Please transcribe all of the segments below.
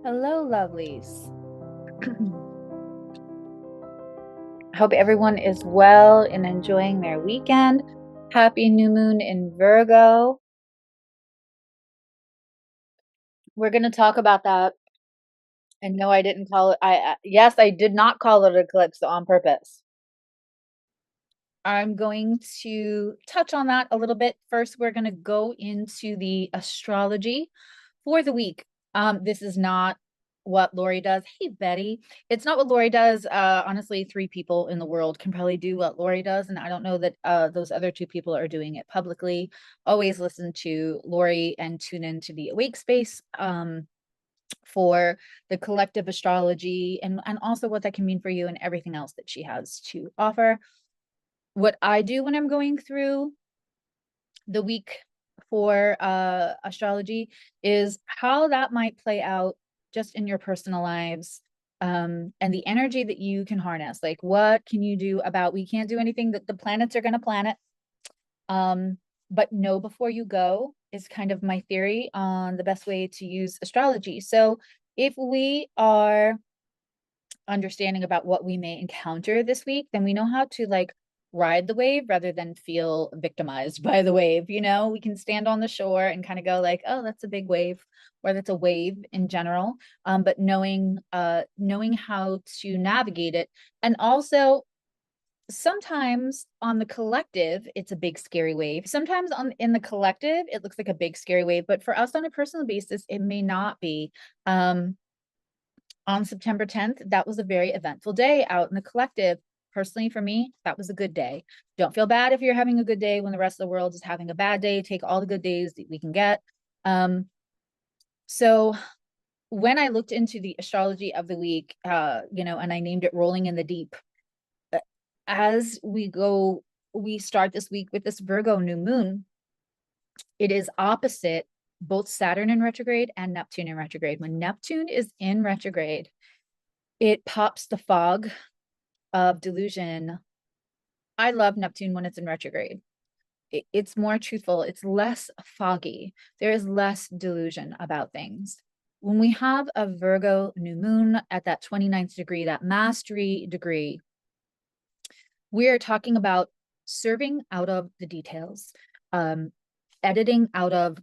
Hello, lovelies. I hope everyone is well and enjoying their weekend. Happy new moon in Virgo. We're going to talk about that. And no, I didn't call it. Yes, I did not call it eclipse on purpose. I'm going to touch on that a little bit. First, we're going to go into the astrology for the week. This is not what Lori does. Hey, Betty. It's not what Lori does. Honestly, 3 people in the world can probably do what Lori does. And I don't know that those other 2 people are doing it publicly. Always listen to Lori and tune into the Awake Space for the collective astrology and also what that can mean for you and everything else that she has to offer. What I do when I'm going through the week for astrology is how that might play out just in your personal lives, and the energy that you can harness. Like, what can you do about, we can't do anything, that the planets are going to planet, but know before you go is kind of my theory on the best way to use astrology. So if we are understanding about what we may encounter this week, then we know how to like ride the wave rather than feel victimized by the wave. We can stand on the shore and kind of go like, oh, that's a big wave, or that's a wave in general. But knowing how to navigate it. And also, sometimes on the collective it's a big scary wave. Sometimes in the collective it looks like a big scary wave, but for us on a personal basis it may not be. On September 10th, that was a very eventful day out in the collective. Personally, for me, that was a good day. Don't feel bad if you're having a good day when the rest of the world is having a bad day. Take all the good days that we can get. So when I looked into the astrology of the week, and I named it Rolling in the Deep, as we start this week with this Virgo new moon. It is opposite both Saturn in retrograde and Neptune in retrograde. When Neptune is in retrograde, it pops the fog of delusion. I love Neptune when it's in retrograde. It's more truthful. It's less foggy. There is less delusion about things. When we have a Virgo new moon at that 29th degree, that mastery degree, we are talking about serving out of the details, editing out of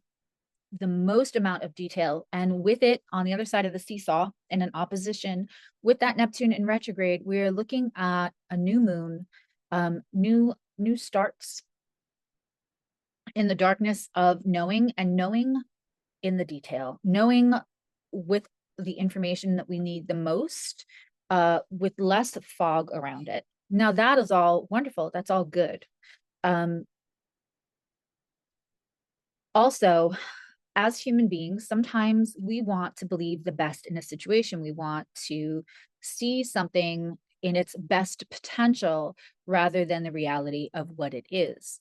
the most amount of detail. And with it, on the other side of the seesaw, in an opposition with that Neptune in retrograde, we're looking at a new moon, new starts in the darkness of knowing, and knowing in the detail, knowing with the information that we need the most, with less fog around it. Now that is all wonderful. That's all good. Also, as human beings, sometimes we want to believe the best in a situation. We want to see something in its best potential rather than the reality of what it is.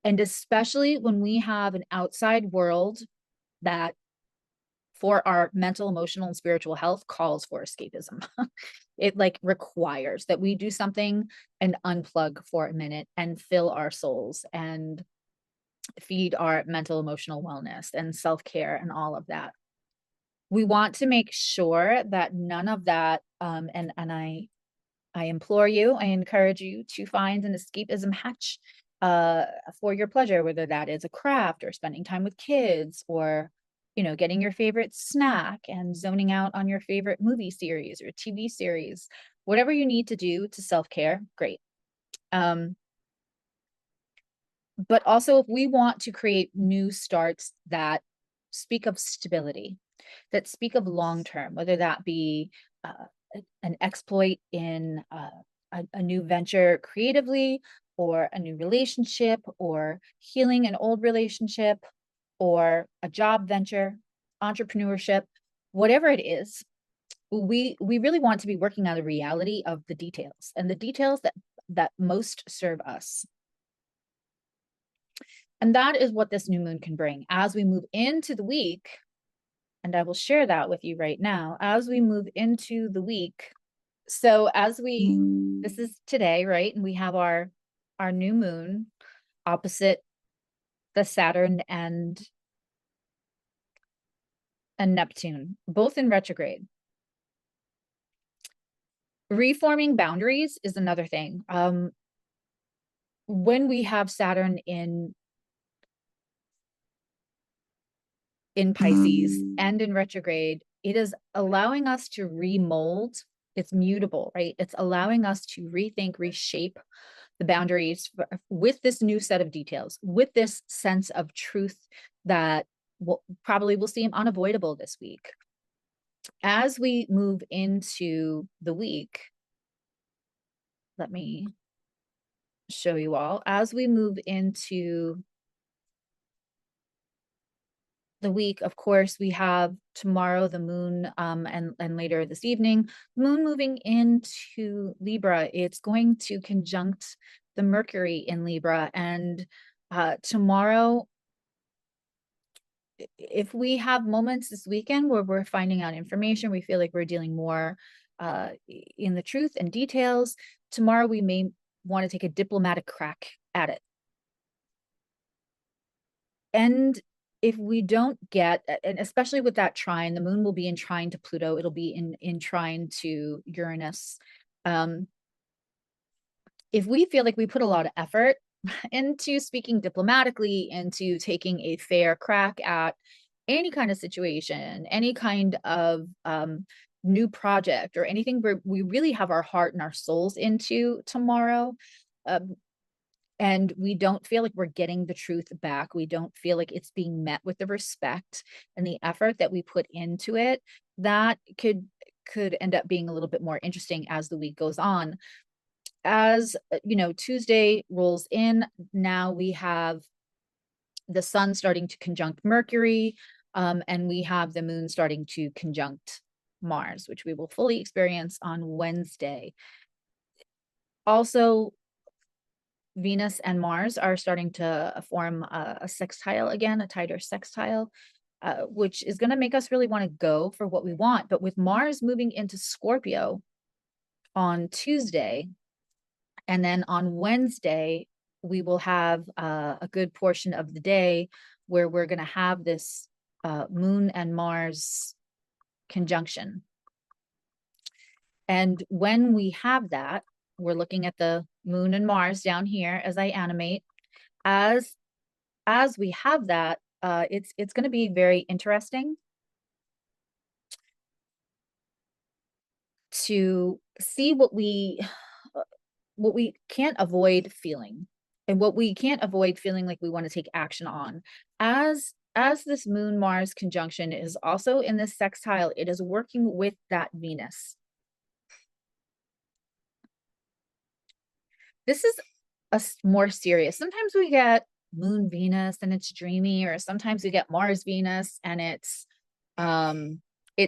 And especially when we have an outside world that, for our mental, emotional, and spiritual health, calls for escapism. It like requires that we do something and unplug for a minute and fill our souls and feed our mental, emotional wellness and self-care and all of that. We want to make sure that none of that, and I implore you, I encourage you to find an escapism hatch for your pleasure, whether that is a craft or spending time with kids, or getting your favorite snack and zoning out on your favorite movie series or TV series. Whatever you need to do to self-care, great. But also, if we want to create new starts that speak of stability, that speak of long term, whether that be an exploit in a new venture creatively, or a new relationship, or healing an old relationship, or a job venture, entrepreneurship, whatever it is, we really want to be working on the reality of the details, and the details that most serve us. And that is what this new moon can bring as we move into the week. And I will share that with you right now as we move into the week. So this is today, right? And we have our new moon opposite the Saturn and and Neptune, both in retrograde. Reforming boundaries is another thing. When we have Saturn in Pisces and in retrograde, it is allowing us to remold. It's mutable, right? It's allowing us to rethink, reshape the boundaries with this new set of details, with this sense of truth that probably will seem unavoidable this week. As we move into the week, let me show you all. As we move into the week, of course, we have tomorrow the moon, and later this evening, moon moving into Libra. It's going to conjunct the Mercury in Libra. And tomorrow, if we have moments this weekend where we're finding out information, we feel like we're dealing more in the truth and details, tomorrow we may want to take a diplomatic crack at it. And if we don't get, and especially with that trine, the moon will be in trine to Pluto, it'll be in trine to Uranus. If we feel like we put a lot of effort into speaking diplomatically, into taking a fair crack at any kind of situation, any kind of new project or anything where we really have our heart and our souls into tomorrow, and we don't feel like we're getting the truth back, we don't feel like it's being met with the respect and the effort that we put into it, that could end up being a little bit more interesting as the week goes on. As you know, Tuesday rolls in, now we have the sun starting to conjunct Mercury, and we have the moon starting to conjunct Mars, which we will fully experience on Wednesday. Also, Venus and Mars are starting to form a sextile again, a tighter sextile, which is going to make us really want to go for what we want. But with Mars moving into Scorpio on Tuesday, and then on Wednesday, we will have a good portion of the day where we're going to have this moon and Mars conjunction. And when we have that, we're looking at the moon and Mars down here as I animate. As we have that, it's going to be very interesting to see what we can't avoid feeling, and what we can't avoid feeling like we want to take action on. As this moon Mars conjunction is also in this sextile, it is working with that Venus. This is a more serious. Sometimes we get moon Venus and it's dreamy, or sometimes we get Mars Venus and it's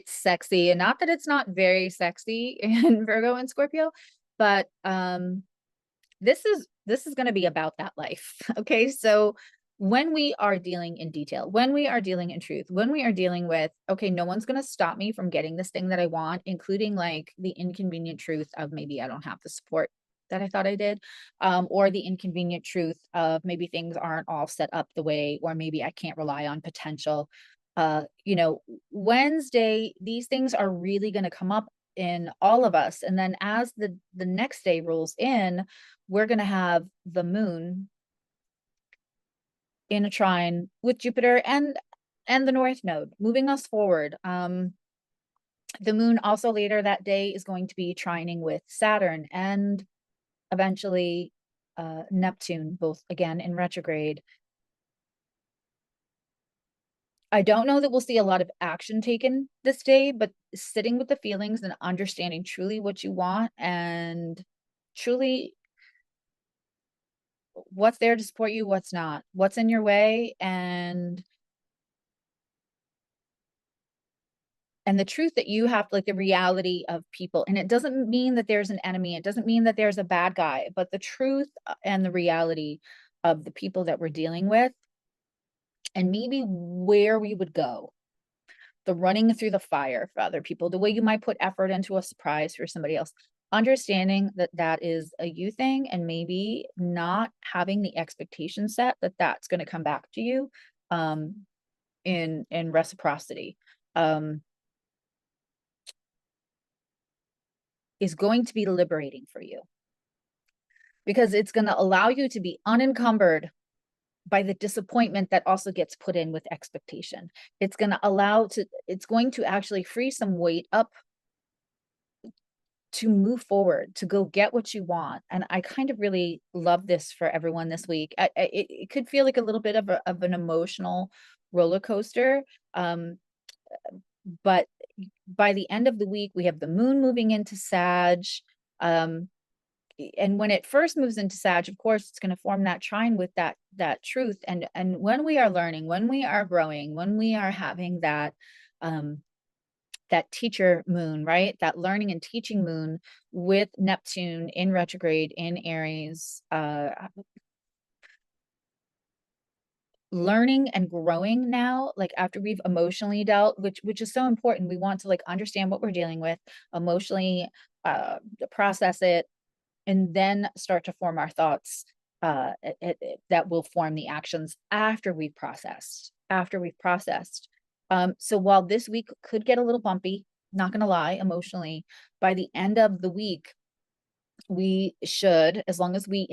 sexy. And not that it's not very sexy in Virgo and Scorpio, but this is going to be about that life. Okay, so when we are dealing in detail, when we are dealing in truth, when we are dealing with, okay, no one's going to stop me from getting this thing that I want, including like the inconvenient truth of maybe I don't have the support that I thought I did, or the inconvenient truth of maybe things aren't all set up the way, or maybe I can't rely on potential. You know, Wednesday, these things are really going to come up in all of us. And then as the next day rolls in, we're going to have the moon in a trine with Jupiter and the North Node moving us forward. The moon also later that day is going to be trining with Saturn and eventually Neptune, both again in retrograde. I don't know that we'll see a lot of action taken this day, but sitting with the feelings and understanding truly what you want and truly what's there to support you, what's not, what's in your way, and the truth that you have, like the reality of people. And it doesn't mean that there's an enemy. It doesn't mean that there's a bad guy, but the truth and the reality of the people that we're dealing with, and maybe where we would go, the running through the fire for other people, the way you might put effort into a surprise for somebody else, understanding that that is a you thing, and maybe not having the expectation set that that's going to come back to you in reciprocity. is going to be liberating for you, because it's going to allow you to be unencumbered by the disappointment that also gets put in with expectation. It's going to actually free some weight up to move forward, to go get what you want. And I kind of really love this for everyone this week. It could feel like a little bit of an emotional roller coaster. But by the end of the week, we have the moon moving into Sag. And when it first moves into Sag, of course, it's going to form that trine with that truth. And when we are learning, when we are growing, when we are having that teacher moon, right? That learning and teaching moon with Neptune in retrograde in Aries, learning and growing now, like after we've emotionally dealt, which is so important. We want to like understand what we're dealing with emotionally, process it, and then start to form our thoughts that will form the actions after we've processed. So while this week could get a little bumpy, not going to lie, emotionally, by the end of the week, we should, as long as we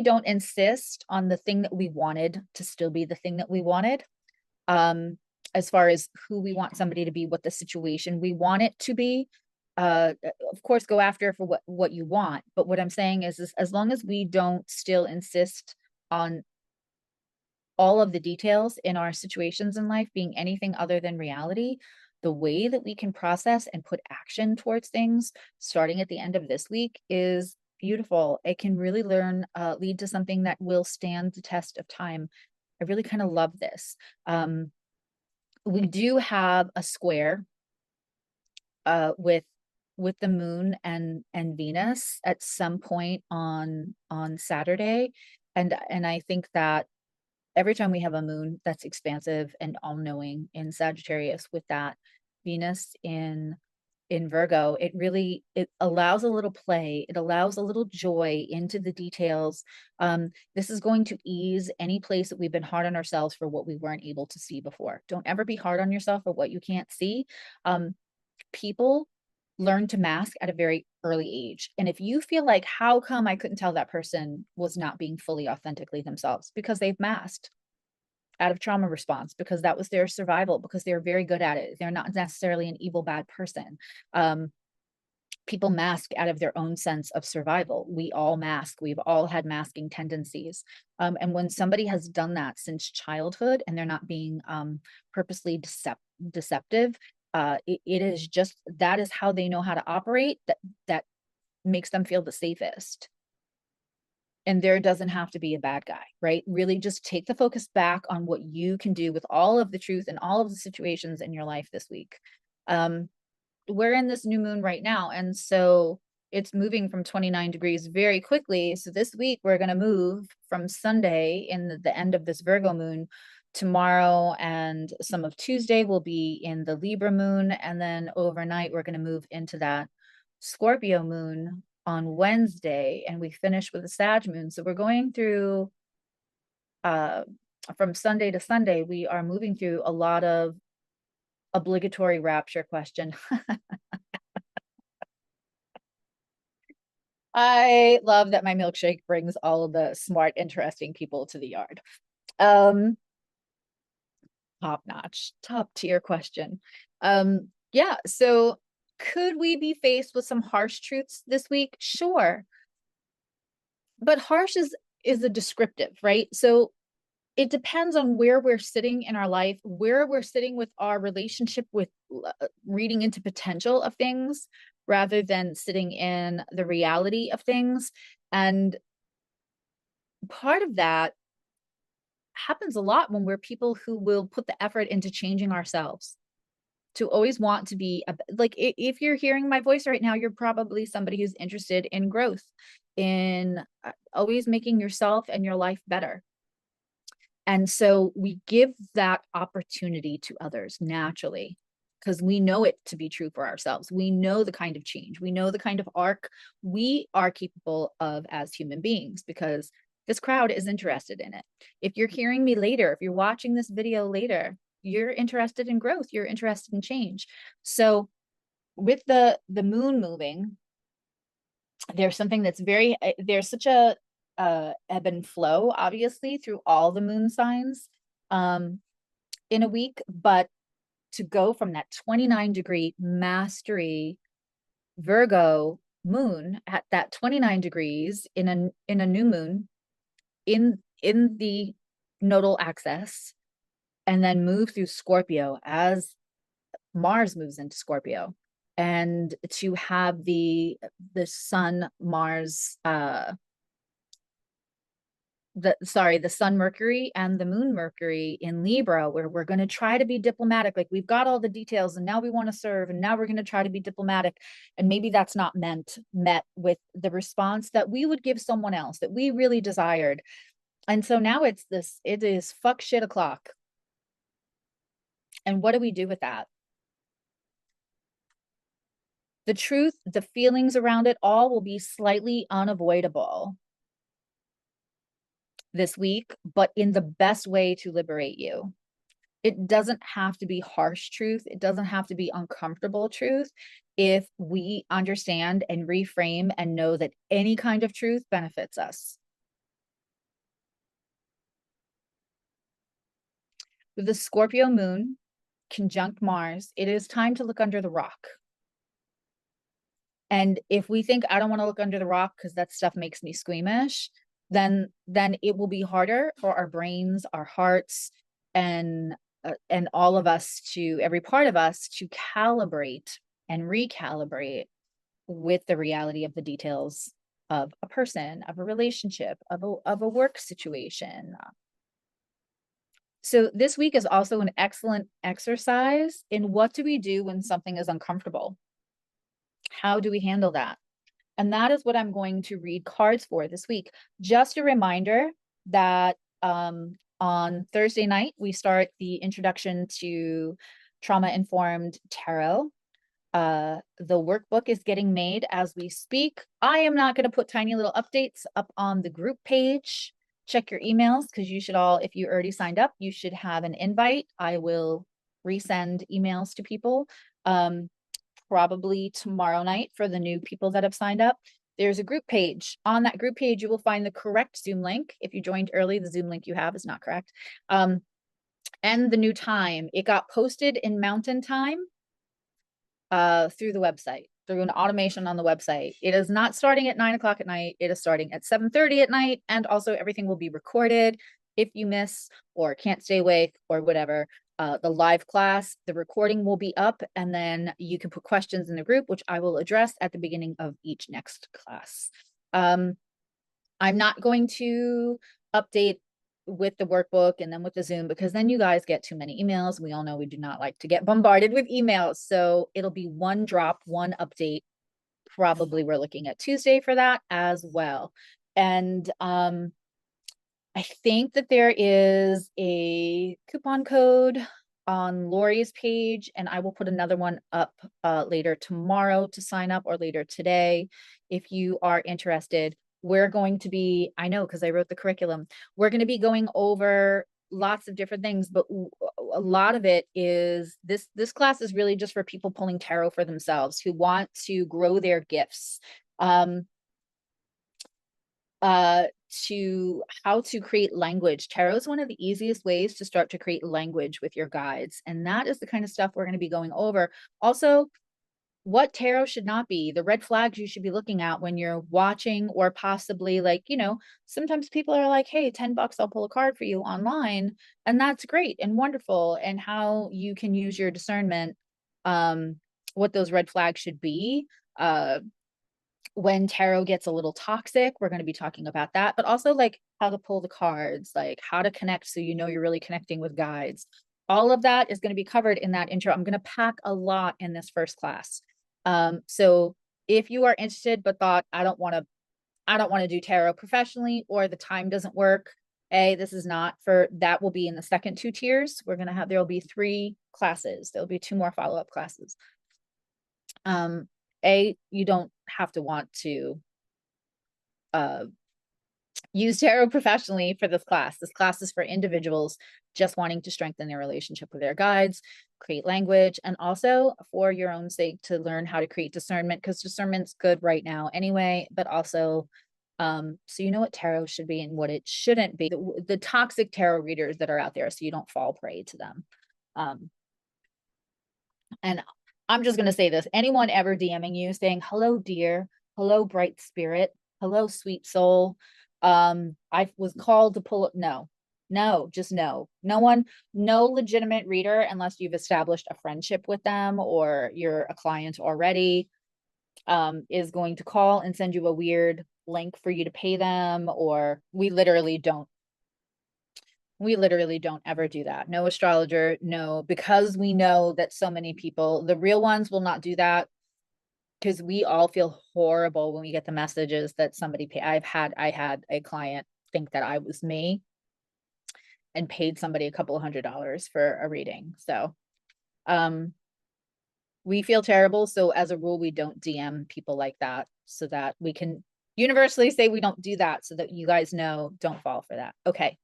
don't insist on the thing that we wanted to still be the thing that we wanted, as far as who we want somebody to be, what the situation we want it to be, of course, go after for what you want. But what I'm saying is as long as we don't still insist on all of the details in our situations in life being anything other than reality, the way that we can process and put action towards things starting at the end of this week is beautiful. It can really lead to something that will stand the test of time. I really kind of love this. We do have a square with the moon and Venus at some point on Saturday. And I think that every time we have a moon that's expansive and all-knowing in Sagittarius with that Venus in Virgo, it allows a little play, it allows a little joy into the details. This is going to ease any place that we've been hard on ourselves for what we weren't able to see before. Don't ever be hard on yourself for what you can't see. People learn to mask at a very early age. And if you feel like, how come I couldn't tell that person was not being fully authentically themselves? Because they've masked out of trauma response, because that was their survival, because they're very good at it. They're not necessarily an evil, bad person. People mask out of their own sense of survival. We all mask. We've all had masking tendencies. And when somebody has done that since childhood and they're not being purposely deceptive, it is just, that is how they know how to operate. That makes them feel the safest. And there doesn't have to be a bad guy, right? Really just take the focus back on what you can do with all of the truth and all of the situations in your life this week. We're in this new moon right now, and so it's moving from 29 degrees very quickly. So this week we're going to move from Sunday in the end of this Virgo moon. Tomorrow and some of Tuesday will be in the Libra moon, and then overnight we're going to move into that Scorpio moon on Wednesday, and we finish with a Sag moon. So we're going through, from Sunday to Sunday, we are moving through a lot of obligatory rapture question. I love that my milkshake brings all of the smart, interesting people to the yard. Top notch, top tier question. Yeah, so could we be faced with some harsh truths this week? Sure. But harsh is a descriptive, right? So it depends on where we're sitting in our life, where we're sitting with our relationship with reading into potential of things rather than sitting in the reality of things. And part of that happens a lot when we're people who will put the effort into changing ourselves, to always want to be like, if you're hearing my voice right now, you're probably somebody who's interested in growth, in always making yourself and your life better. And so we give that opportunity to others naturally, because we know it to be true for ourselves. We know the kind of change, we know the kind of arc we are capable of as human beings, because this crowd is interested in it. If you're hearing me later, if you're watching this video later, you're interested in growth, you're interested in change. So with the moon moving, there's something that's very there's such a ebb and flow, obviously, through all the moon signs in a week, but to go from that 29-degree mastery Virgo moon at that 29 degrees in a new moon in the nodal axis, and then move through Scorpio as Mars moves into Scorpio, and to have the Sun Mars the Sun Mercury and the Moon Mercury in Libra, where we're going to try to be diplomatic. Like, we've got all the details and now we want to serve, and now we're going to try to be diplomatic, and maybe that's not met with the response that we would give someone else that we really desired. And so now it is fuck shit o'clock. And what do we do with that? The truth, the feelings around it all will be slightly unavoidable this week, but in the best way to liberate you. It doesn't have to be harsh truth. It doesn't have to be uncomfortable truth. If we understand and reframe and know that any kind of truth benefits us. With the Scorpio moon conjunct Mars, it is time to look under the rock. And if we think, I don't want to look under the rock because that stuff makes me squeamish, then it will be harder for our brains, our hearts, and all of us every part of us to calibrate and recalibrate with the reality of the details of a person, of a relationship, of a work situation. So this week is also an excellent exercise in what do we do when something is uncomfortable? How do we handle that? And that is what I'm going to read cards for this week. Just a reminder that on Thursday night, we start the introduction to trauma-informed tarot. The workbook is getting made as we speak. I am not going to put tiny little updates up on the group page. Check your emails, because you should all, if you already signed up, you should have an invite. I will resend emails to people. Probably tomorrow night for the new people that have signed up. There's a group page. On that group page, you will find the correct Zoom link. If you joined early, the Zoom link you have is not correct. And the new time. It got posted in Mountain Time through the website, through an automation on the website. It is not starting at 9 o'clock at night. It is starting at 7:30 at night. And also everything will be recorded. If you miss or can't stay awake or whatever, the live class, the recording will be up, and then you can put questions in the group, which I will address at the beginning of each next class. I'm not going to update with the workbook and then with the Zoom, because then you guys get too many emails. We all know we do not like to get bombarded with emails. So it'll be one drop, one update. Probably we're looking at Tuesday for that as well. And I think that there is a coupon code on Lori's page, and I will put another one up later tomorrow to sign up, or later today if you are interested. We're going to be, I know because I wrote the curriculum, we're going to be going over lots of different things, but a lot of it is this class is really just for people pulling tarot for themselves who want to grow their gifts. To how to create language. Tarot is one of the easiest ways to start to create language with your guides. And that is the kind of stuff we're going to be going over. Also, what tarot should not be, the red flags you should be looking at when you're watching, or possibly, like, sometimes people are like, hey, $10, I'll pull a card for you online. And that's great and wonderful. And how you can use your discernment, what those red flags should be. When tarot gets a little toxic, we're going to be talking about that, but also like how to pull the cards, like how to connect so you're really connecting with guides. All of that is going to be covered in that intro. I'm going to pack a lot in this first class. So if you are interested but thought, I don't want to do tarot professionally, or the time doesn't work, this is not for that. Will be in the second 2 tiers. There will be 3 classes. There'll be 2 more follow-up classes. You don't have to want to use tarot professionally for this class. This class is for individuals just wanting to strengthen their relationship with their guides, create language, and also for your own sake to learn how to create discernment, because discernment's good right now anyway, but also so you know what tarot should be and what it shouldn't be. The toxic tarot readers that are out there, so you don't fall prey to them. And I'm just going to say this, anyone ever DMing you saying, hello, dear, hello, bright spirit, hello, sweet soul. I was called to pull up. No, just no. No one, no legitimate reader, unless you've established a friendship with them or you're a client already, is going to call and send you a weird link for you to pay them. Or we literally don't ever do that. No astrologer, no, because we know that so many people, the real ones, will not do that, because we all feel horrible when we get the messages that somebody pay. I had a client think that I was me and paid somebody a couple of $100 for a reading. So we feel terrible. So as a rule, we don't DM people like that, so that we can universally say we don't do that, so that you guys know, don't fall for that. Okay.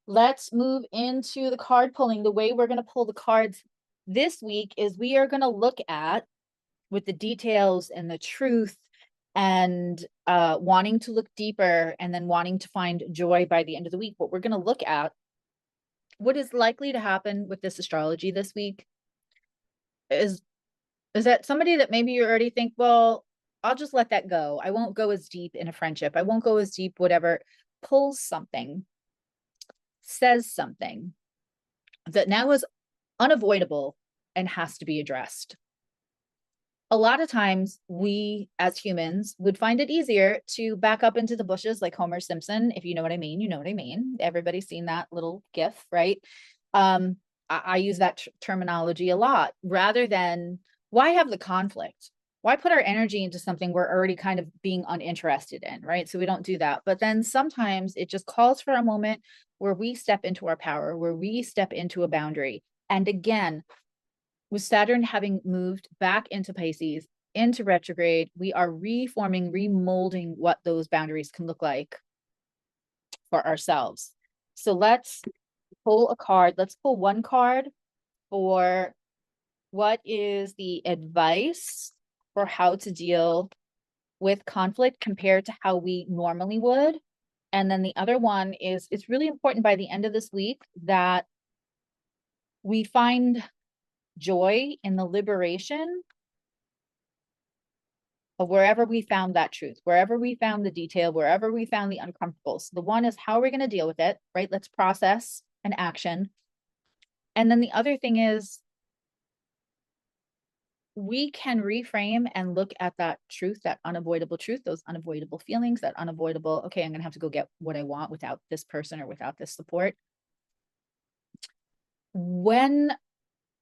Let's move into the card pulling. The way we're going to pull the cards this week is we are going to look at, with the details and the truth, and wanting to look deeper and then wanting to find joy by the end of the week. What we're going to look at, what is likely to happen with this astrology this week, is that somebody that maybe you already think, well, I'll just let that go. I won't go as deep in a friendship. I won't go as deep, whatever, pulls something, says something that now is unavoidable and has to be addressed. A lot of times we as humans would find it easier to back up into the bushes like Homer Simpson. If you know what I mean, you know what I mean. Everybody's seen that little gif, right? I use that terminology a lot, rather than, why have the conflict? Why put our energy into something we're already kind of being uninterested in, right? So we don't do that. But then sometimes it just calls for a moment where we step into our power, where we step into a boundary. And again, with Saturn having moved back into Pisces, into retrograde, we are reforming, remolding what those boundaries can look like for ourselves. So let's pull a card. Let's pull one card for what is the advice for how to deal with conflict compared to how we normally would. And then the other one is, it's really important by the end of this week that we find joy in the liberation of wherever we found that truth, wherever we found the detail, wherever we found the uncomfortable. So the one is, how are we going to deal with it, right? Let's process an action. And then the other thing is, we can reframe and look at that truth, that unavoidable truth, those unavoidable feelings, that unavoidable, okay, I'm going to have to go get what I want without this person or without this support. When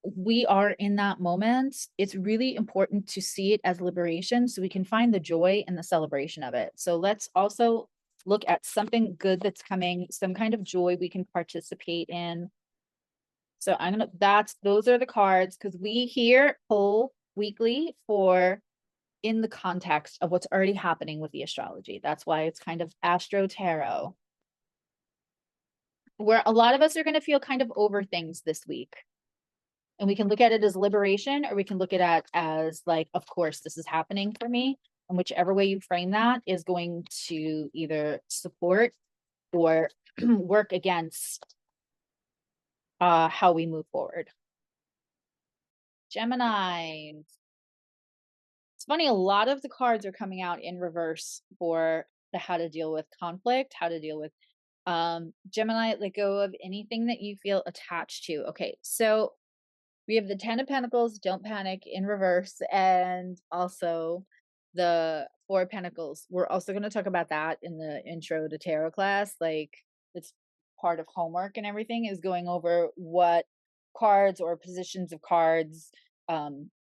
we are in that moment, it's really important to see it as liberation, so we can find the joy and the celebration of it. So let's also look at something good that's coming, some kind of joy we can participate in. So those are the cards, because we here pull weekly for in the context of what's already happening with the astrology. That's why it's kind of Astro Tarot, where a lot of us are going to feel kind of over things this week. And we can look at it as liberation, or we can look at it as like, of course, this is happening for me. And whichever way you frame that is going to either support or work against how we move forward. Gemini. It's funny, a lot of the cards are coming out in reverse for the how to deal with conflict, how to deal with Gemini, let go of anything that you feel attached to. Okay, so we have the 10 of Pentacles, don't panic, in reverse, and also the 4 of Pentacles. We're also going to talk about that in the intro to tarot class. Like, it's part of homework and everything, is going over what cards or positions of cards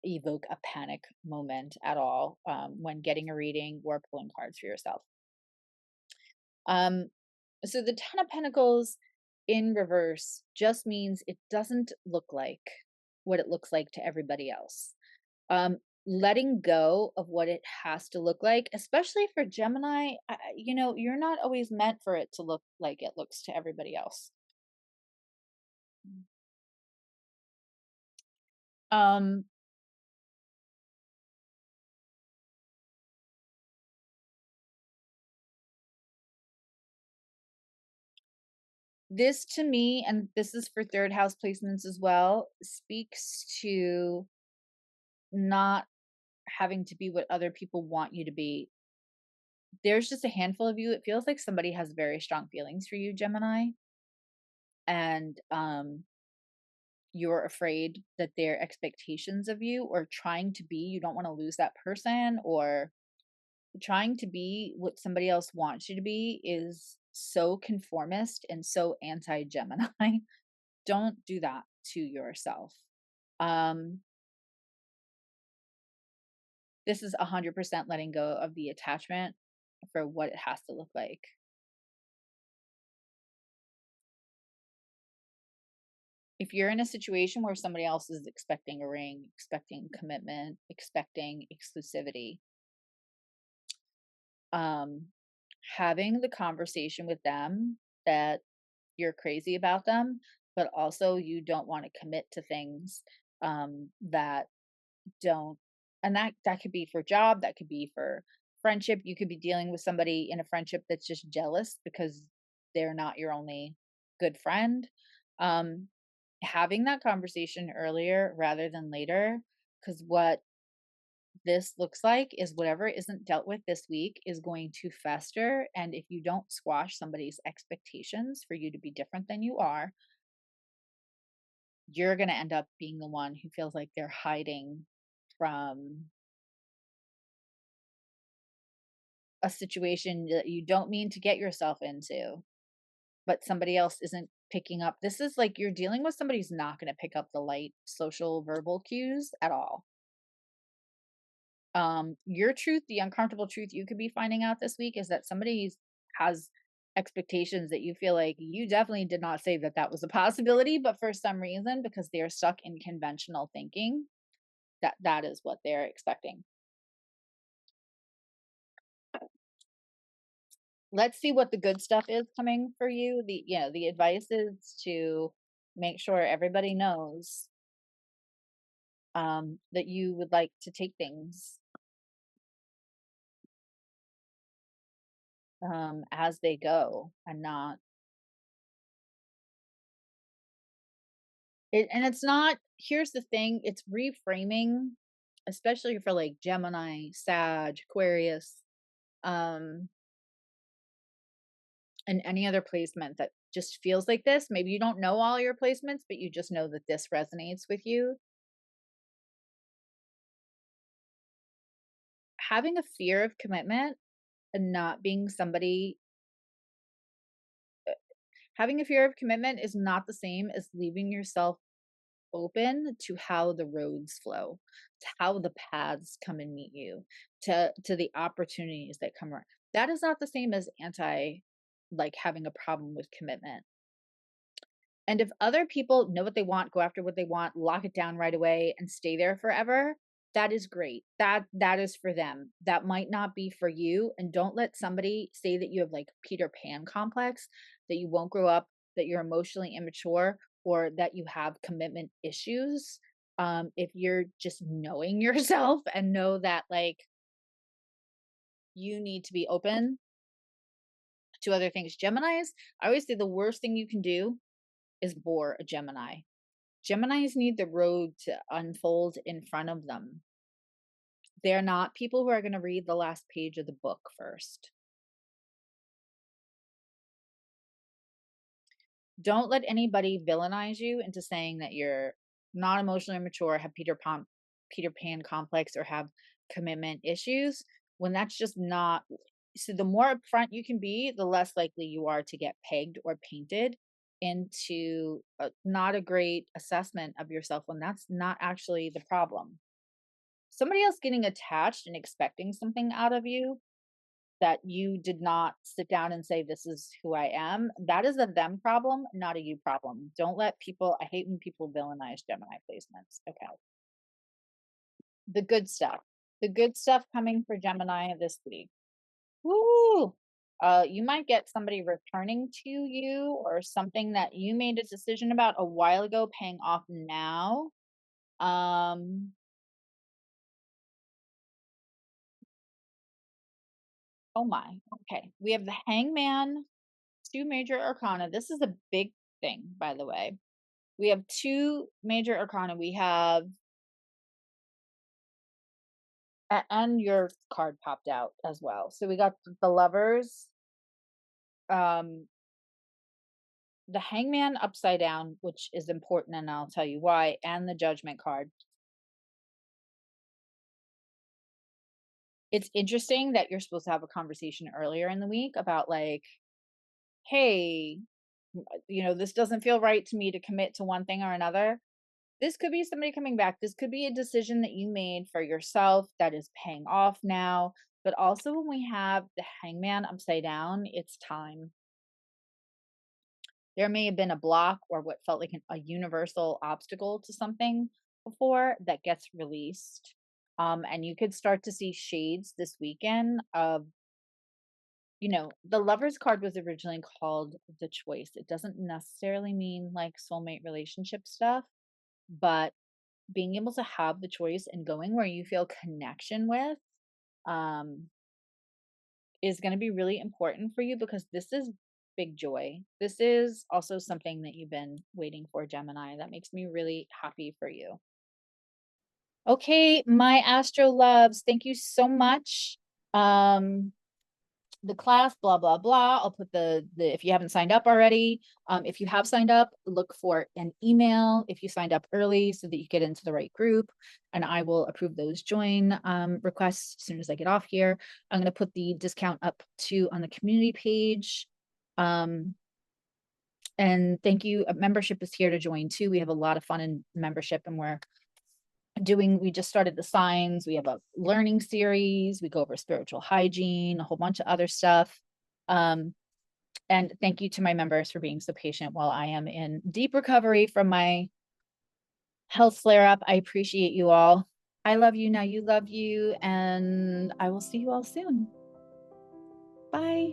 evoke a panic moment at all when getting a reading or pulling cards for yourself. So the 10 of Pentacles in reverse just means it doesn't look like what it looks like to everybody else. letting go of what it has to look like, especially for Gemini, you're not always meant for it to look like it looks to everybody else. Um, this to me, and this is for third house placements as well, speaks to not having to be what other people want you to be. There's just a handful of you. It feels like somebody has very strong feelings for you, Gemini, and you're afraid that their expectations of you or trying to be, you don't want to lose that person, or trying to be what somebody else wants you to be is so conformist and so anti-Gemini. Don't do that to yourself. Um, this is 100% letting go of the attachment for what it has to look like. If you're in a situation where somebody else is expecting a ring, expecting commitment, expecting exclusivity, um, having the conversation with them that you're crazy about them, but also you don't want to commit to things that don't, and that could be for job, that could be for friendship. You could be dealing with somebody in a friendship that's just jealous because they're not your only good friend. Um, having that conversation earlier rather than later, because what this looks like is whatever isn't dealt with this week is going to fester. And if you don't squash somebody's expectations for you to be different than you are, you're going to end up being the one who feels like they're hiding from a situation that you don't mean to get yourself into, but somebody else isn't picking up. This is like you're dealing with somebody who's not going to pick up the light social verbal cues at all. Your truth, the uncomfortable truth you could be finding out this week is that somebody has expectations that you feel like you definitely did not say that that was a possibility, but for some reason, because they're stuck in conventional thinking, that is what they're expecting. Let's see what the good stuff is coming for you. The advice is to make sure everybody knows that you would like to take things as they go and not it. And it's not, here's the thing, it's reframing, especially for like Gemini, Sag, Aquarius, um, and any other placement that just feels like this. Maybe you don't know all your placements, but you just know that this resonates with you. Having a fear of commitment and not being somebody, having a fear of commitment is not the same as leaving yourself open to how the roads flow, to how the paths come and meet you, to the opportunities that come around. That is not the same as anti, like having a problem with commitment. And if other people know what they want, go after what they want, lock it down right away and stay there forever, that is great. That is for them. That might not be for you. And don't let somebody say that you have like Peter Pan complex, that you won't grow up, that you're emotionally immature, or that you have commitment issues. If you're just knowing yourself and know that like you need to be open to other things. Geminis, I always say the worst thing you can do is bore a Gemini. Geminis need the road to unfold in front of them. They're not people who are going to read the last page of the book first. Don't let anybody villainize you into saying that you're not emotionally mature, have Peter Pan complex, or have commitment issues when that's just not. So the more upfront you can be, the less likely you are to get pegged or painted into not a great assessment of yourself when that's not actually the problem. Somebody else getting attached and expecting something out of you that you did not sit down and say, "This is who I am," that is a them problem, not a you problem. Don't let people, I hate when people villainize Gemini placements. Okay. the good stuff. The good stuff coming for Gemini this week. Woo! You might get somebody returning to you or something that you made a decision about a while ago paying off now. Um, oh my. Okay. We have the Hangman, two major arcana. This is a big thing, by the way. We have two major arcana. We have, and your card popped out as well. So we got the Lovers, um, the Hangman upside down, which is important, and I'll tell you why, and the Judgment card. It's interesting that you're supposed to have a conversation earlier in the week about like, hey, this doesn't feel right to me to commit to one thing or another. This could be somebody coming back. This could be a decision that you made for yourself that is paying off now. But also, when we have the Hangman upside down, it's time. There may have been a block or what felt like a universal obstacle to something before that gets released. And you could start to see shades this weekend of, the Lovers card was originally called the Choice. It doesn't necessarily mean like soulmate relationship stuff, but being able to have the choice and going where you feel connection with um, is going to be really important for you because this is big joy. This is also something that you've been waiting for, Gemini. That makes me really happy for you. Okay, my Astro loves, thank you so much. The class, blah, blah, blah. I'll put the if you haven't signed up already. If you have signed up, look for an email if you signed up early so that you get into the right group, and I will approve those join requests as soon as I get off here. I'm going to put the discount up too on the community page. And thank you. Membership is here to join too. We have a lot of fun in membership, and we just started the signs. We have a learning series. We go over spiritual hygiene, a whole bunch of other stuff. And thank you to my members for being so patient while I am in deep recovery from my health flare up. I appreciate you all. I love you. Now you love you. And I will see you all soon. Bye.